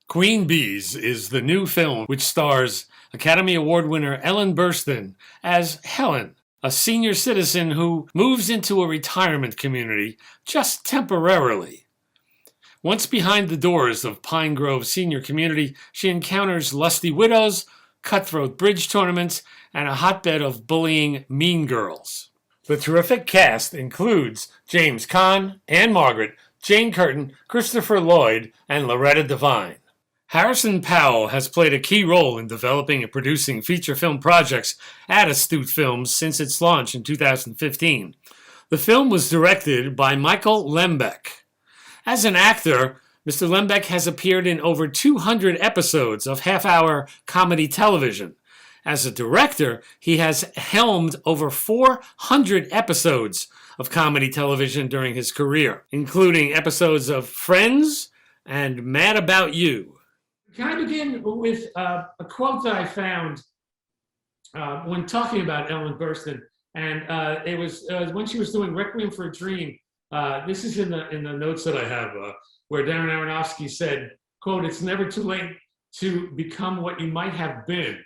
Queen Bees is the new film which stars Academy Award winner Ellen Burstyn as Helen, a senior citizen who moves into a retirement community just temporarily. Once behind the doors of Pine Grove Senior Community, she encounters lusty widows, cutthroat bridge tournaments, and a hotbed of bullying mean girls. The terrific cast includes James Caan, Anne Margaret, Jane Curtin, Christopher Lloyd, and Loretta Devine. Harrison Powell has played a key role in developing and producing feature film projects at Astute Films since its launch in 2015. The film was directed by Michael Lembeck. As an actor, Mr. Lembeck has appeared in over 200 episodes of half-hour comedy television. As a director, he has helmed over 400 episodes of comedy television during his career, including episodes of Friends and Mad About You. Can I begin with a quote that I found when talking about Ellen Burstyn, and it was when she was doing Requiem for a Dream. This is in the notes that I have, where Darren Aronofsky said, "quote It's never too late to become what you might have been,"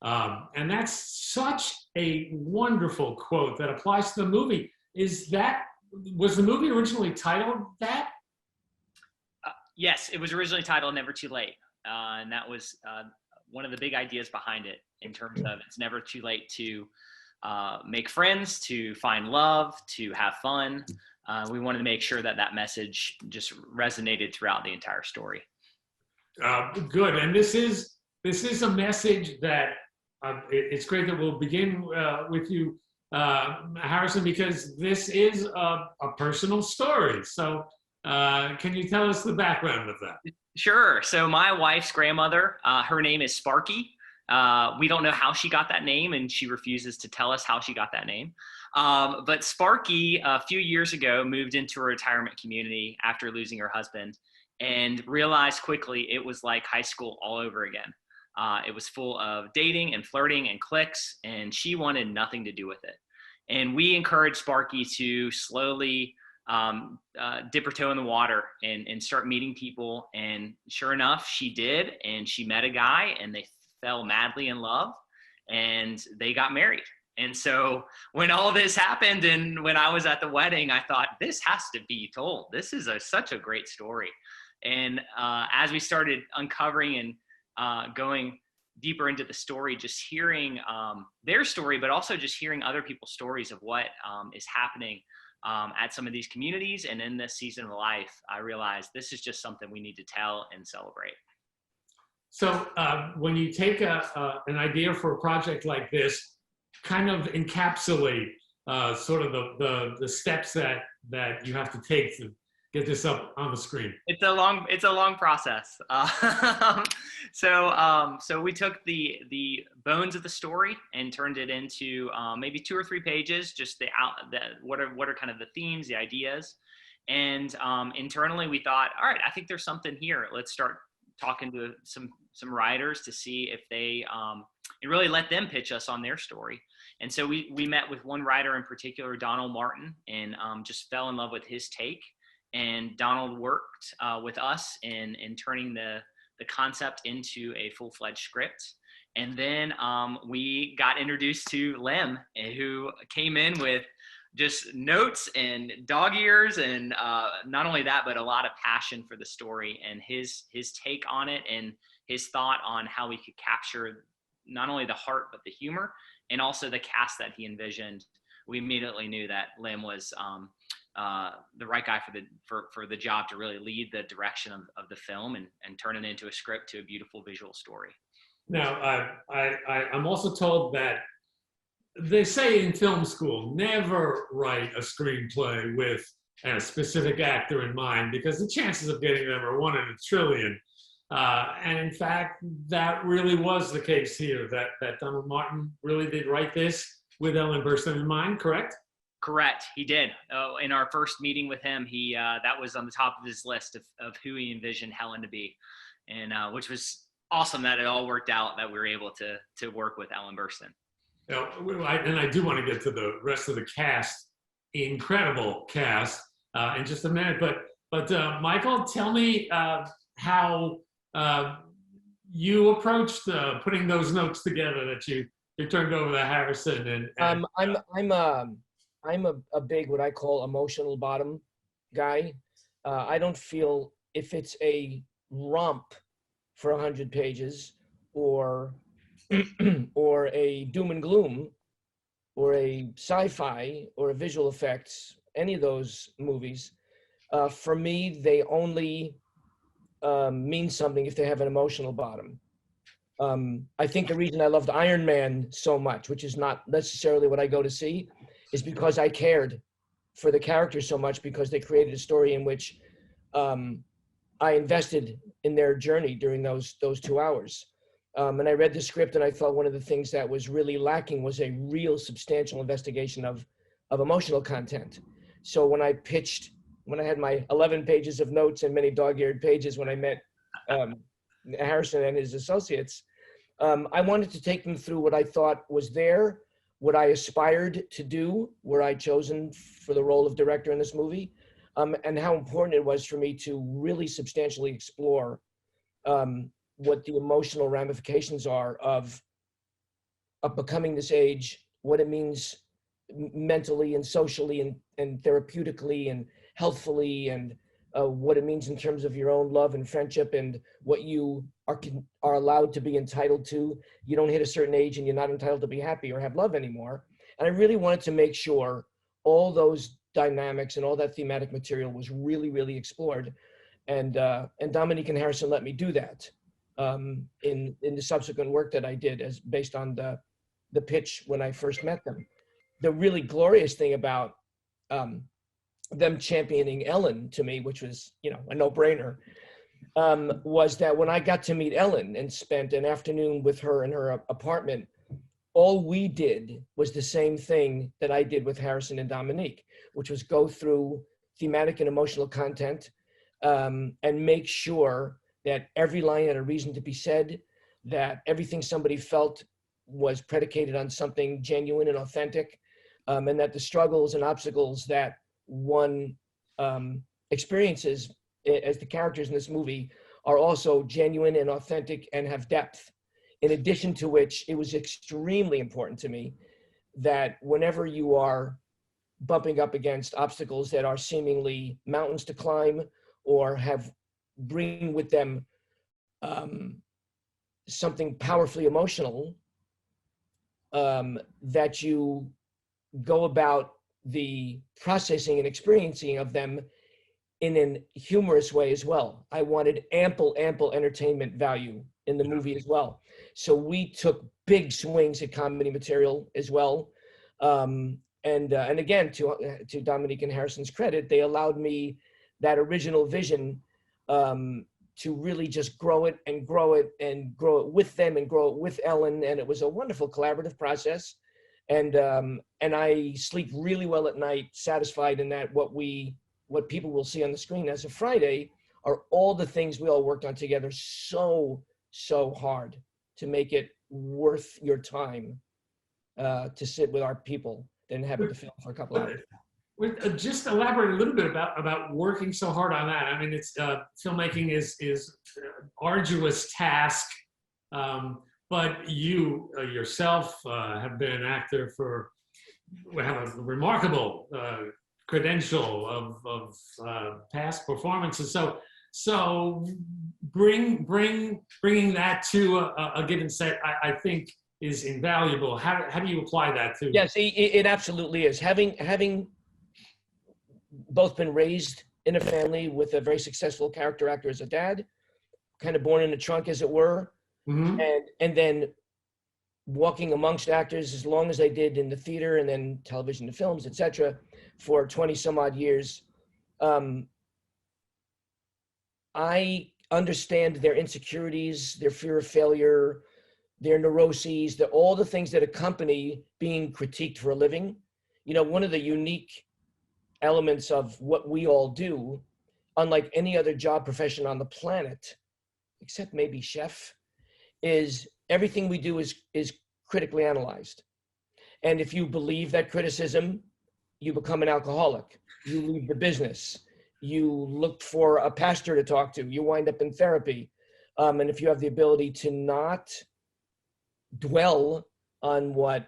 and that's such a wonderful quote that applies to the movie. Was the movie originally titled that? Yes, it was originally titled Never Too Late. And that was one of the big ideas behind it, in terms of it's never too late to make friends, to find love, to have fun. We wanted to make sure that that message just resonated throughout the entire story. Good. And this is a message that it's great that we'll begin with you, Harrison, because this is a personal story. So can you tell us the background of that? Sure. So my wife's grandmother, her name is Sparky. We don't know how she got that name, and she refuses to tell us how she got that name. But Sparky, a few years ago, moved into a retirement community after losing her husband, and realized quickly it was like high school all over again. It was full of dating and flirting and cliques, and she wanted nothing to do with it. And we encouraged Sparky to slowly dip her toe in the water and start meeting people. And sure enough, she did. And she met a guy, and they fell madly in love, and they got married. And so when all this happened, and when I was at the wedding, I thought, this has to be told. This is such a great story. And as we started uncovering and going deeper into the story, just hearing their story, but also just hearing other people's stories of what is happening at some of these communities and in this season of life, I realized this is just something we need to tell and celebrate. So when you take an idea for a project like this, kind of encapsulate sort of the steps that you have to take to get this up on the screen. It's a long process. So we took the bones of the story and turned it into maybe 2 or 3 pages, just what are kind of the themes, the ideas. And internally we thought, all right, I think there's something here. Let's start talking to some writers to see if they and really let them pitch us on their story. And so we met with one writer in particular, Donald Martin, and just fell in love with his take. And Donald worked with us in turning the concept into a full-fledged script. And then we got introduced to Lem, who came in with just notes and dog ears, and not only that, but a lot of passion for the story and his take on it, and his thought on how we could capture not only the heart but the humor, and also the cast that he envisioned. We immediately knew that Lem was the right guy for the job to really lead the direction of the film and turn it into a script to a beautiful visual story. Now, I'm also told that they say in film school, never write a screenplay with a specific actor in mind, because the chances of getting them are 1 in a trillion. And in fact, that really was the case here, that Donald Martin really did write this with Ellen Burstyn in mind, correct? Correct, he did. In our first meeting with him, he that was on the top of his list of who he envisioned Helen to be, and which was awesome that it all worked out, that we were able to work with Ellen Burstyn. And I do want to get to the rest of the cast, incredible cast, in just a minute. But Michael, tell me how uh, you approached putting those notes together that you turned over to Harrison and I'm a big what I call emotional bottom guy. I don't feel if it's a romp for 100 pages or or a doom and gloom or a sci-fi or a visual effects, any of those movies, for me, they only mean something if they have an emotional bottom. I think the reason I loved Iron Man so much, which is not necessarily what I go to see, is because I cared for the characters so much because they created a story in which um, I invested in their journey during those 2 hours. And I read the script and I thought one of the things that was really lacking was a real substantial investigation of emotional content. So when I had my 11 pages of notes and many dog-eared pages when I met um, Harrison and his associates, I wanted to take them through what I thought was there, what I aspired to do, were I chosen for the role of director in this movie, and how important it was for me to really substantially explore what the emotional ramifications are of becoming this age, what it means mentally and socially and therapeutically and healthfully, and what it means in terms of your own love and friendship and what you are allowed to be entitled to. You don't hit a certain age and you're not entitled to be happy or have love anymore. And I really wanted to make sure all those dynamics and all that thematic material was really, really explored. And Dominique and Harrison let me do that in the subsequent work that I did as based on the pitch when I first met them. The really glorious thing about um, them championing Ellen to me, which was, a no-brainer, was that when I got to meet Ellen and spent an afternoon with her in her apartment, all we did was the same thing that I did with Harrison and Dominique, which was go through thematic and emotional content and make sure that every line had a reason to be said, that everything somebody felt was predicated on something genuine and authentic, and that the struggles and obstacles that one experiences as the characters in this movie are also genuine and authentic and have depth. In addition to which, it was extremely important to me that whenever you are bumping up against obstacles that are seemingly mountains to climb or bring with them something powerfully emotional, that you go about the processing and experiencing of them in a humorous way as well. I wanted ample entertainment value in the movie as well. So we took big swings at comedy material as well. And again, to Dominique and Harrison's credit, they allowed me that original vision to really just grow it and grow it and grow it with them and grow it with Ellen. And it was a wonderful collaborative process. And I sleep really well at night, satisfied in that what people will see on the screen as of Friday are all the things we all worked on together so hard to make it worth your time to sit with our people and have it to film for a couple hours. Just elaborate a little bit about working so hard on that. I mean, it's filmmaking is arduous task, but you yourself have been an actor have a remarkable credential of past performances. So bringing that to a given set, I think is invaluable. How do you apply that to? Yes, it absolutely is. Having both been raised in a family with a very successful character actor as a dad, kind of born in the trunk, as it were, Mm-hmm. and then walking amongst actors as long as I did in the theater and then television and films, etc., for 20 some odd years. I understand their insecurities, their fear of failure, their neuroses, all the things that accompany being critiqued for a living. One of the unique elements of what we all do, unlike any other job profession on the planet, except maybe chef, is everything we do is critically analyzed. And if you believe that criticism, you become an alcoholic. You leave the business. You look for a pastor to talk to. You wind up in therapy. and if you have the ability to not dwell on what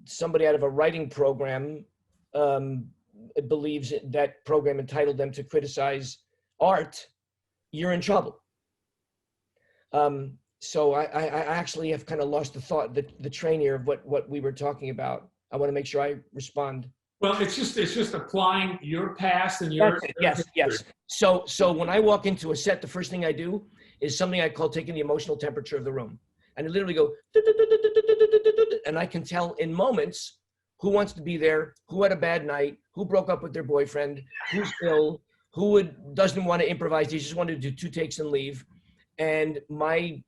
somebody out of a writing program believes that program entitled them to criticize art, you're in trouble. So I actually have kind of lost the train here of what we were talking about. I want to make sure I respond. Well, it's just applying your past and your Yes. So when I walk into a set, the first thing I do is something I call taking the emotional temperature of the room. And I literally go, and I can tell in moments who wants to be there, who had a bad night, who broke up with their boyfriend, who's ill, who doesn't want to improvise, they just want to do 2 takes and leave. And my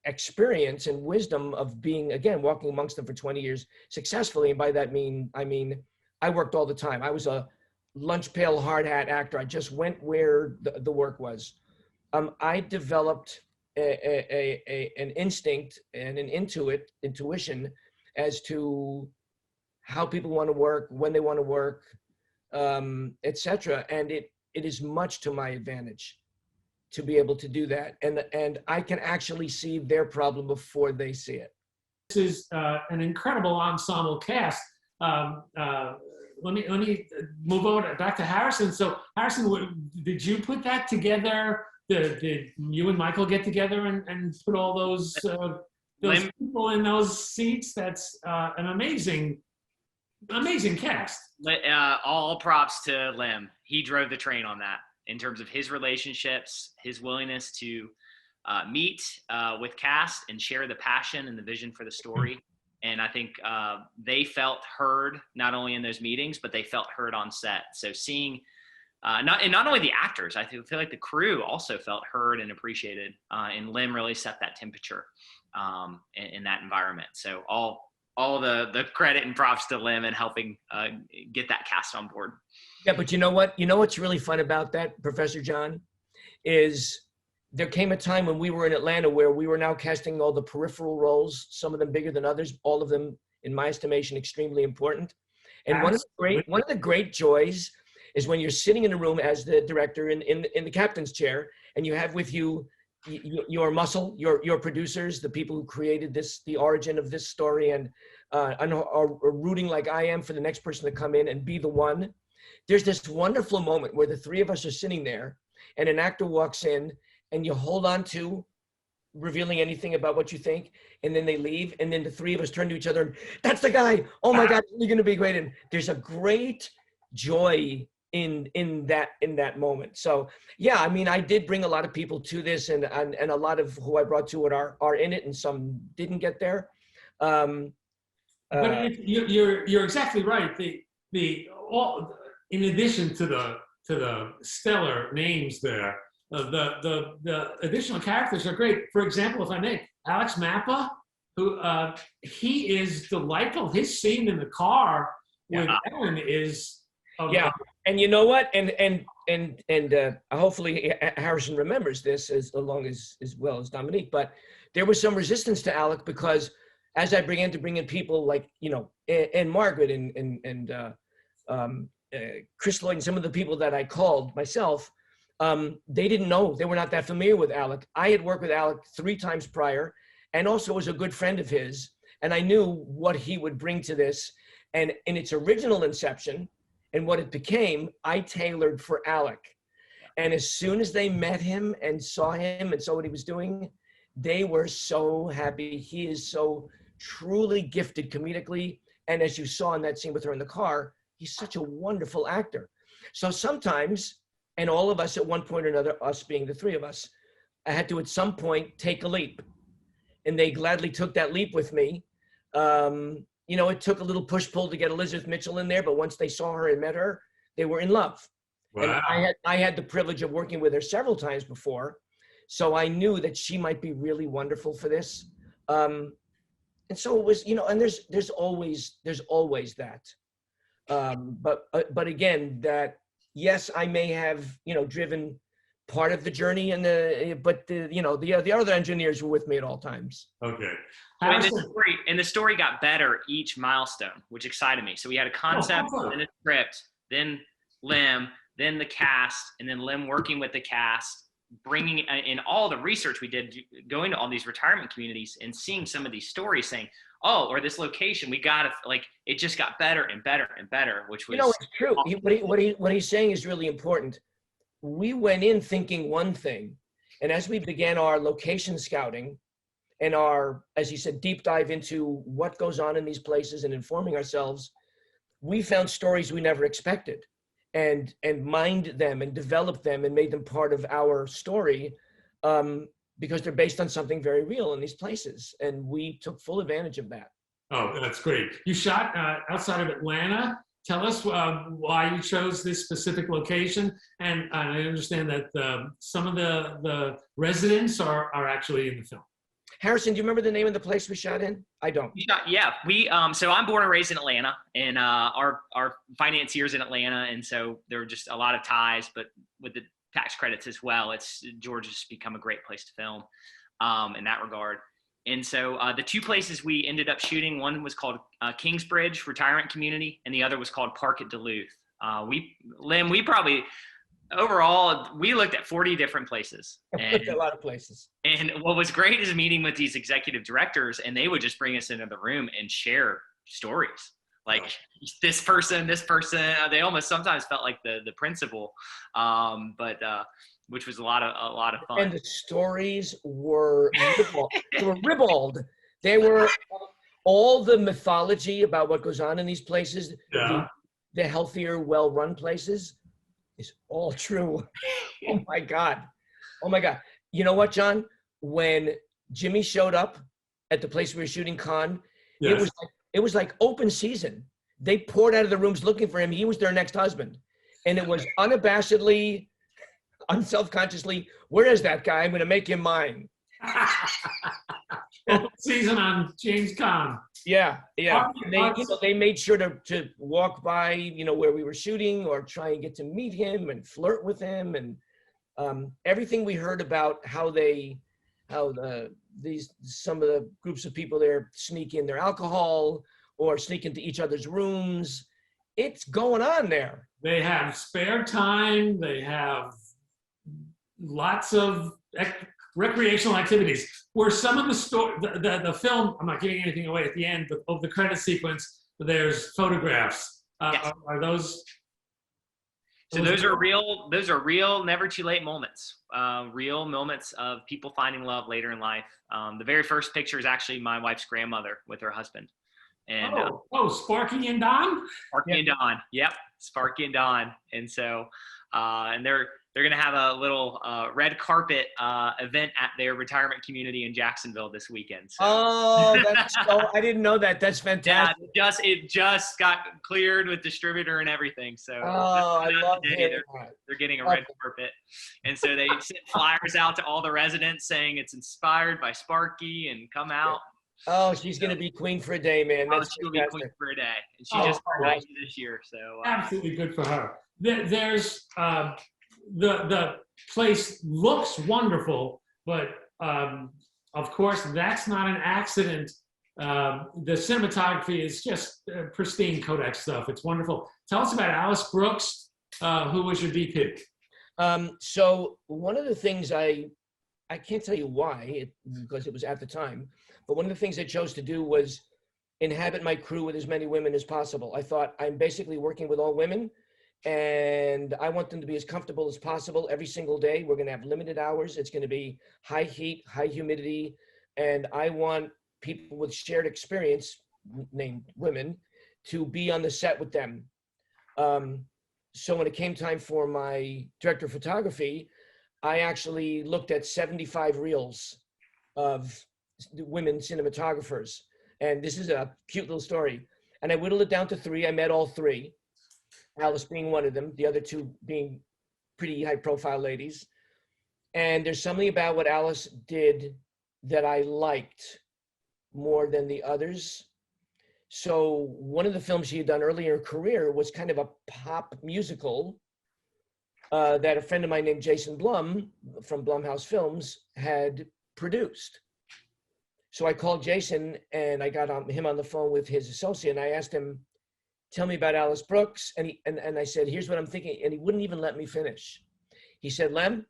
experience and wisdom of being, again, walking amongst them for 20 years successfully, and by that I mean I worked all the time. I was a lunch pail hard hat actor. I just went where the work was. I developed an instinct and an intuition as to how people want to work, when they want to work, etc. And it is much to my advantage to be able to do that. And I can actually see their problem before they see it. This is an incredible ensemble cast. Let me move over back to Harrison. So Harrison, did you put that together? Did you and Michael get together and put all those people in those seats? That's an amazing cast. All props to Lem. He drove the train on that in terms of his relationships, his willingness to meet with cast and share the passion and the vision for the story. And I think they felt heard not only in those meetings, but they felt heard on set. So seeing not only the actors, I feel like the crew also felt heard and appreciated. And Lem really set that temperature in that environment. So all the credit and props to Lem and helping get that cast on board. Yeah, but you know what? You know what's really fun about that, Professor John, is there came a time when we were in Atlanta where we were now casting all the peripheral roles, some of them bigger than others, all of them, in my estimation, extremely important. And one of the great joys is when you're sitting in a room as the director in the captain's chair, and you have with you your muscle, your producers, the people who created this, the origin of this story, and are rooting like I am for the next person to come in and be the one. There's this wonderful moment where the 3 of us are sitting there, and an actor walks in, and you hold on to revealing anything about what you think, and then they leave, and then the 3 of us turn to each other, and that's the guy. Oh my God, you're going to be great. And there's a great joy in that moment. So yeah, I mean, I did bring a lot of people to this, and a lot of who I brought to it are in it, and some didn't get there. But you're exactly right. In addition to the stellar names there, the additional characters are great. For example, if I may, Alex Mappa, who he is delightful. His scene in the car with Ellen is and you know what? And hopefully Harrison remembers this as well as Dominique. But there was some resistance to Alec because as I began to bring in people like and Margaret and Chris Lloyd and some of the people that I called myself, they didn't know. They were not that familiar with Alec. I had worked with Alec 3 times prior, and also was a good friend of his, and I knew what he would bring to this. And in its original inception, and what it became, I tailored for Alec. And as soon as they met him and saw what he was doing, they were so happy. He is so truly gifted comedically. And as you saw in that scene with her in the car, he's such a wonderful actor. So sometimes, and all of us at one point or another, us being the 3 of us, I had to at some point take a leap. And they gladly took that leap with me. It took a little push-pull to get Elizabeth Mitchell in there, but once they saw her and met her, they were in love. Wow. And I had the privilege of working with her several times before, so I knew that she might be really wonderful for this. And so it was, and there's always that. But again, that yes, I may have driven part of the journey, but the other engineers were with me at all times. Okay. And the story got better each milestone, which excited me. So we had a concept, then a script, then Lem, then the cast, and then Lem working with the cast, bringing in all the research we did, going to all these retirement communities and seeing some of these stories saying, oh, or this location, we got to, like, it just got better and better and better, which was, it's true. What he's saying is really important. We went in thinking one thing, and as we began our location scouting and our, as he said, deep dive into what goes on in these places and informing ourselves, we found stories we never expected, and mined them and developed them and made them part of our story, because they're based on something very real in these places, and we took full advantage of that. Oh, that's great. You shot outside of Atlanta. Tell us why you chose this specific location. And I understand that some of the residents are actually in the film. Harrison, do you remember the name of the place we shot in? I don't. So I'm born and raised in Atlanta, and our financier's in Atlanta, and so there were just a lot of ties, but with the tax credits as well, Georgia's become a great place to film in that regard. And so the two places we ended up shooting, one was called Kingsbridge Retirement Community, and the other was called Park at Duluth. Overall, we looked at 40 different places. A lot of places. And what was great is meeting with these executive directors, and they would just bring us into the room and share stories. Like this person, they almost sometimes felt like the principal, which was a lot of fun. And the stories were ribald. They were all the mythology about what goes on in these places, the healthier, well-run places, is all true. Oh my God. You know what, John? When Jimmy showed up at the place we were shooting Con, yes, it was like open season. They poured out of the rooms looking for him. He was their next husband. And it was unabashedly, unselfconsciously, where is that guy? I'm going to make him mine. Season on James Caan. Yeah. They made sure to walk by, where we were shooting, or try and get to meet him and flirt with him, and everything we heard about how some of the groups of people there sneak in their alcohol or sneak into each other's rooms. It's going on there. They have spare time. They have lots of recreational activities. Where some of the film, I'm not giving anything away at the end, but of the credit sequence, there's photographs. Yes. Are those? So those are real, never too late moments. Real moments of people finding love later in life. The very first picture is actually my wife's grandmother with her husband. And Sparky and Don? Sparky and Don. Yep. Sparky and Don. And so, and they're going to have a little red carpet event at their retirement community in Jacksonville this weekend. So. I didn't know that. That's fantastic. Yeah, it just got cleared with distributor and everything. So I love it. They're getting a red carpet. And so they sent flyers out to all the residents saying it's inspired by Sparky and come out. Oh, she's going to be queen for a day, man. She'll be queen for a day. And she just turned 90 this year. So absolutely good for her. There's the place looks wonderful, but of course that's not an accident. The cinematography is just pristine Kodak stuff. It's wonderful. Tell us about Alice Brooks, who was your DP. So one of the things I can't tell you why, because it was at the time, but one of the things I chose to do was inhabit my crew with as many women as possible. I thought, I'm basically working with all women, and I want them to be as comfortable as possible every single day. We're going to have limited hours. It's going to be high heat, high humidity, and I want people with shared experience, named women, to be on the set with them. So when it came time for my director of photography, I actually looked at 75 reels of women cinematographers. And this is a cute little story. And I whittled it down to 3. I met all 3. Alice being one of them, the other 2 being pretty high profile ladies. And there's something about what Alice did that I liked more than the others. So one of the films she had done earlier in her career was kind of a pop musical that a friend of mine named Jason Blum from Blumhouse Films had produced. So I called Jason and I got him on the phone with his associate, and I asked him, tell me about Alice Brooks. And I said, here's what I'm thinking. And he wouldn't even let me finish. He said, Lem,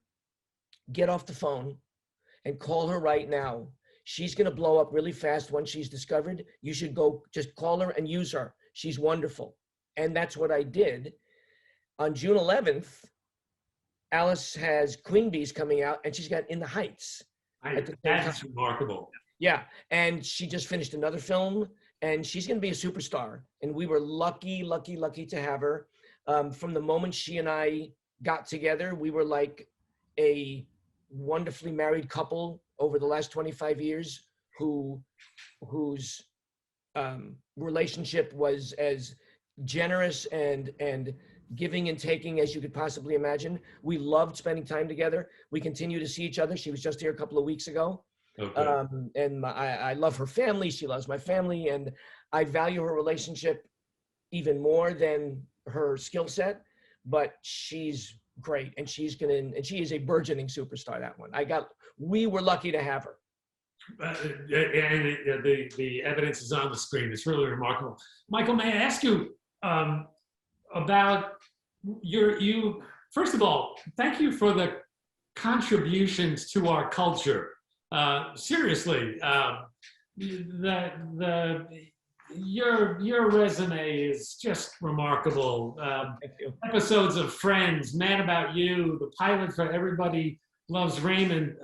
get off the phone and call her right now. She's going to blow up really fast once she's discovered. You should go just call her and use her. She's wonderful. And that's what I did. On June 11th, Alice has Queen Bees coming out, and she's got In the Heights. That's remarkable. Yeah, and she just finished another film, and she's going to be a superstar. And we were lucky to have her. From the moment she and I got together, we were like a wonderfully married couple over the last 25 years whose relationship was as generous and giving and taking as you could possibly imagine. We loved spending time together. We continue to see each other. She was just here a couple of weeks ago. Okay. And I love her family. She loves my family. And I value her relationship even more than her skill set, but she's great. And she is a burgeoning superstar, that one. We were lucky to have her. And the evidence is on the screen. It's really remarkable. Michael, may I ask you about you? First of all, thank you for the contributions to our culture. Seriously, your resume is just remarkable. Thank you. Episodes of Friends, Man About You, the pilot for Everybody Loves Raymond.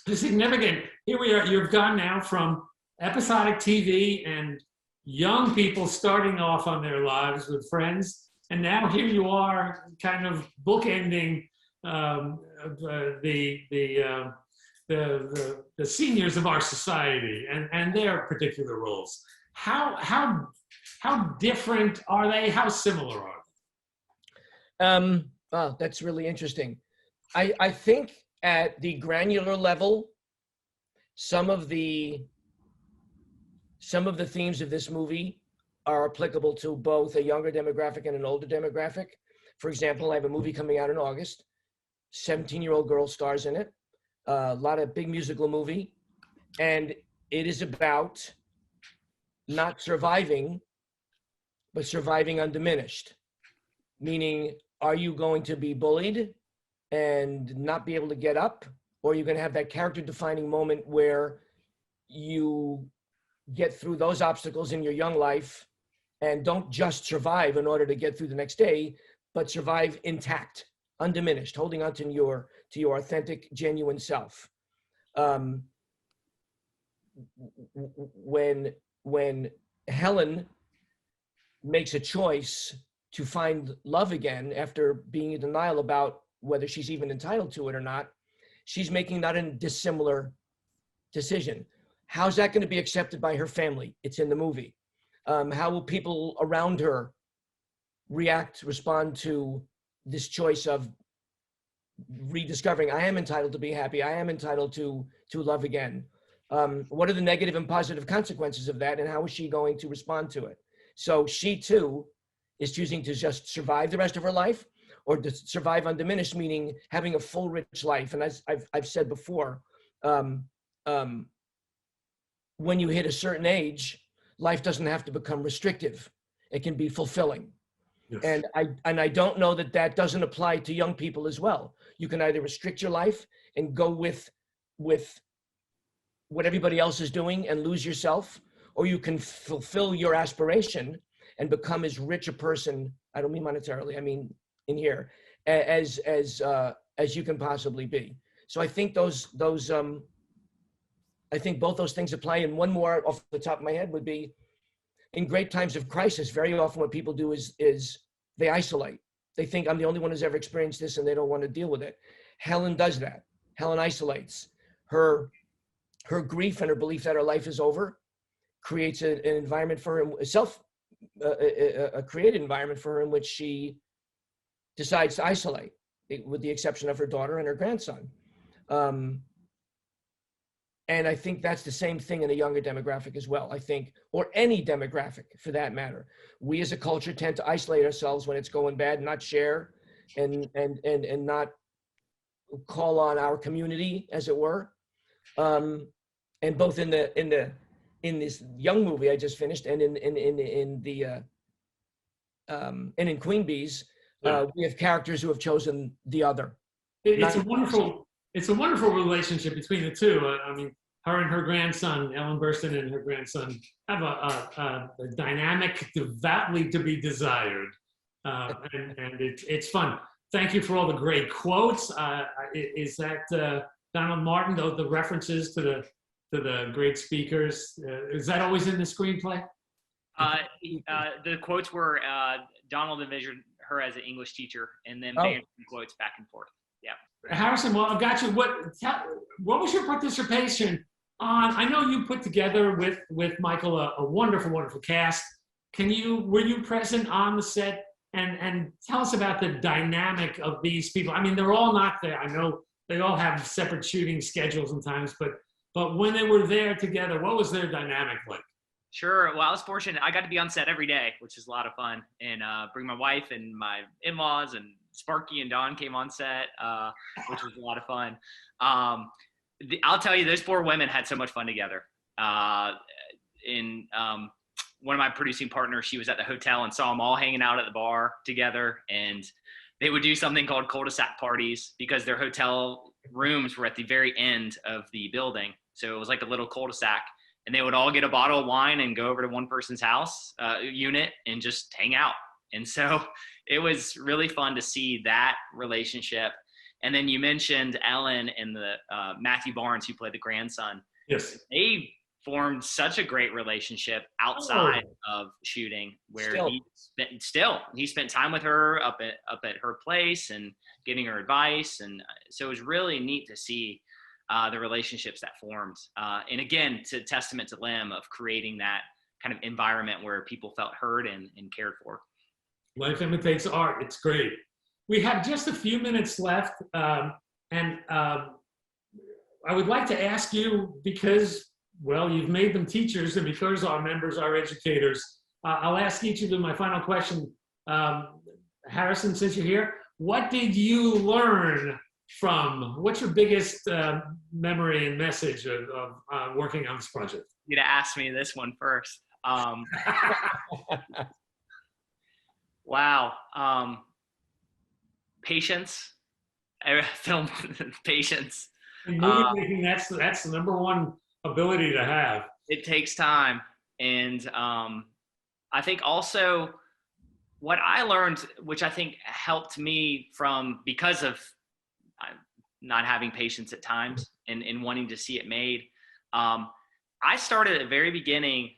It's significant. Here we are. You've gone now from episodic TV and young people starting off on their lives with Friends, and now here you are, kind of bookending the seniors of our society and their particular roles. How different are they? How similar are they? Well, that's really interesting. I think at the granular level, some of the themes of this movie are applicable to both a younger demographic and an older demographic. For example, I have a movie coming out in August. 17-year-old girl stars in it. A lot of big musical movie. And it is about not surviving, but surviving undiminished. Meaning, are you going to be bullied and not be able to get up? Or are you going to have that character-defining moment where you get through those obstacles in your young life and don't just survive in order to get through the next day, but survive intact, undiminished, holding on to your authentic, genuine self. When Helen makes a choice to find love again after being in denial about whether she's even entitled to it or not, she's making not a dissimilar decision. How's that going to be accepted by her family? It's in the movie. How will people around her respond to this choice of rediscovering, I am entitled to be happy, I am entitled to love again? What are the negative and positive consequences of that, and how is she going to respond to it? So she too is choosing to just survive the rest of her life, or to survive undiminished, meaning having a full, rich life. And as I've said before, when you hit a certain age, life doesn't have to become restrictive. It can be fulfilling. Yes. And I don't know that doesn't apply to young people as well. You can either restrict your life and go with what everybody else is doing and lose yourself, or you can fulfill your aspiration and become as rich a person, I don't mean monetarily, I mean in here, as you can possibly be. So I think I think both those things apply. And one more off the top of my head would be, in great times of crisis, very often what people do is they isolate. They think, I'm the only one who's ever experienced this, and they don't want to deal with it. Helen does that. Helen isolates. Her grief and her belief that her life is over creates an environment for her, a created environment for her in which she decides to isolate, with the exception of her daughter and her grandson. And I think that's the same thing in a younger demographic as well, I think, or any demographic for that matter. We as a culture tend to isolate ourselves when it's going bad, not share and not call on our community, as it were. And both in this young movie I just finished and in Queen Bees, we have characters who have chosen the other. It's a wonderful it's a wonderful relationship between the two. I mean, her and her grandson, Ellen Burstyn and her grandson, have a dynamic devoutly to be desired. And it's fun. Thank you for all the great quotes. Is that Donald Martin, the references to the great speakers? Is that always in the screenplay? The quotes were Donald envisioned her as an English teacher, and then banned quotes back and forth. Yeah. Harrison, well, I've got you. What was your participation on? I know you put together with Michael a wonderful, wonderful cast. Were you present on the set? And tell us about the dynamic of these people. I mean, they're all not there. I know they all have separate shooting schedules and times, but when they were there together, what was their dynamic like? Sure. Well, I was fortunate. I got to be on set every day, which is a lot of fun, and bring my wife and my in-laws, and Sparky and Don came on set, which was a lot of fun. I'll tell you, those four women had so much fun together. One of my producing partners, she was at the hotel and saw them all hanging out at the bar together, and they would do something called cul-de-sac parties because their hotel rooms were at the very end of the building. So it was like a little cul-de-sac, and they would all get a bottle of wine and go over to one person's house unit and just hang out. And so it was really fun to see that relationship. And then you mentioned Ellen and the Matthew Barnes, who played the grandson. Yes. They formed such a great relationship outside of shooting, where he spent time with her up at her place and giving her advice. And so it was really neat to see the relationships that formed. And again, to testament to Lem of creating that kind of environment where people felt heard and cared for. Life imitates art. It's great. We have just a few minutes left. And I would like to ask you, because, well, you've made them teachers, and because our members are educators, I'll ask each of them my final question. Harrison, since you're here, what did you learn what's your biggest memory and message of working on this project? You to ask me this one first. Wow. Patience. Film patience. In movie making, that's the number one ability to have. It takes time. And I think also what I learned, which I think helped me because of not having patience at times and wanting to see it made. I started at the very beginning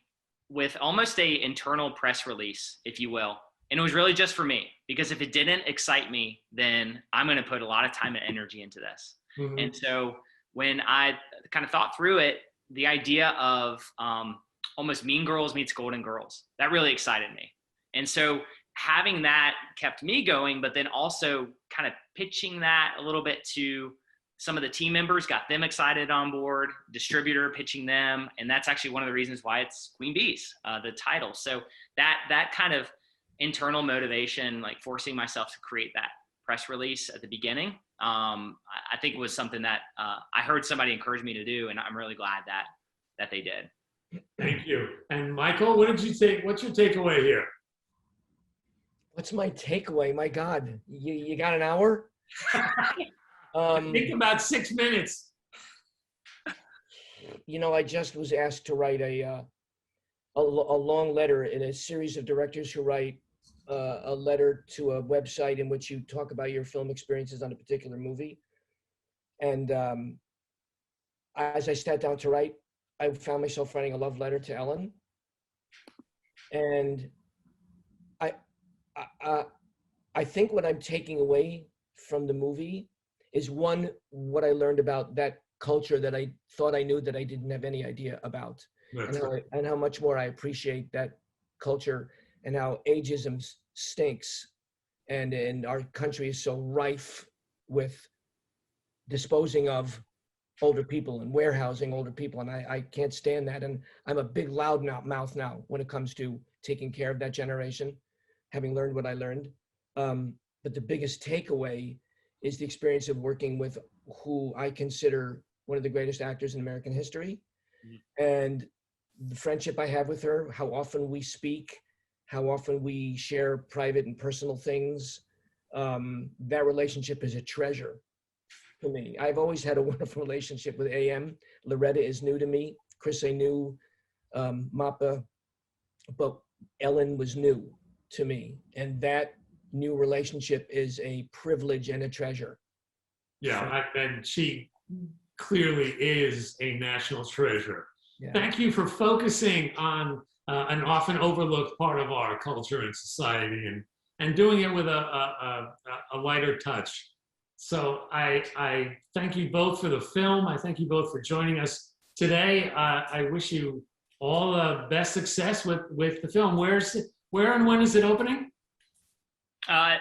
with almost a internal press release, if you will. And it was really just for me, because if it didn't excite me, then I'm going to put a lot of time and energy into this. Mm-hmm. And so when I kind of thought through it, the idea of almost Mean Girls meets Golden Girls, that really excited me. And so having that kept me going, but then also kind of pitching that a little bit to some of the team members, got them excited on board, distributor pitching them. And that's actually one of the reasons why it's Queen Bees, the title. So that kind of internal motivation, like forcing myself to create that press release at the beginning, I think was something that I heard somebody encourage me to do. And I'm really glad that they did. Thank you. And Michael, what's your takeaway here? What's my takeaway? My God, you got an hour? Think about 6 minutes. You know, I just was asked to write a long letter in a series of directors who write a letter to a website in which you talk about your film experiences on a particular movie. And as I sat down to write, I found myself writing a love letter to Ellen. And I think what I'm taking away from the movie is, one, what I learned about that culture that I thought I knew that I didn't have any idea about, and how much more I appreciate that culture, and how ageism stinks, and our country is so rife with disposing of older people and warehousing older people, and I can't stand that. And I'm a big loud mouth now when it comes to taking care of that generation, having learned what I learned. But the biggest takeaway is the experience of working with who I consider one of the greatest actors in American history. Mm-hmm. And the friendship I have with her, how often we speak, how often we share private and personal things. That relationship is a treasure. to me. I've always had a wonderful relationship with AM. Loretta is new to me. Chris, I knew Mappa, but Ellen was new to me. And that new relationship is a privilege and a treasure. Yeah, and she clearly is a national treasure. Yeah. Thank you for focusing on an often overlooked part of our culture and society, and doing it with a lighter touch. So I thank you both for the film. I thank you both for joining us today. I wish you all the best success with the film. Where and when is it opening?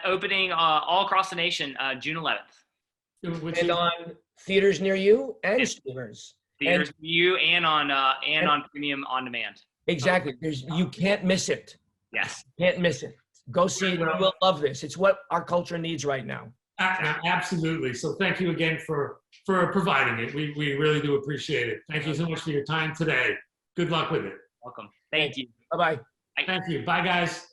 Opening all across the nation, June 11th. Which And on theaters near you and streamers. Theaters And- near you and on premium on demand. Exactly. You can't miss it. Yes. Can't miss it. Go see it. You will love this. It's what our culture needs right now. Absolutely. So thank you again for providing it. We really do appreciate it. Thank you so much for your time today. Good luck with it. Welcome. Thank you. Bye-bye. Thank you. Bye, guys.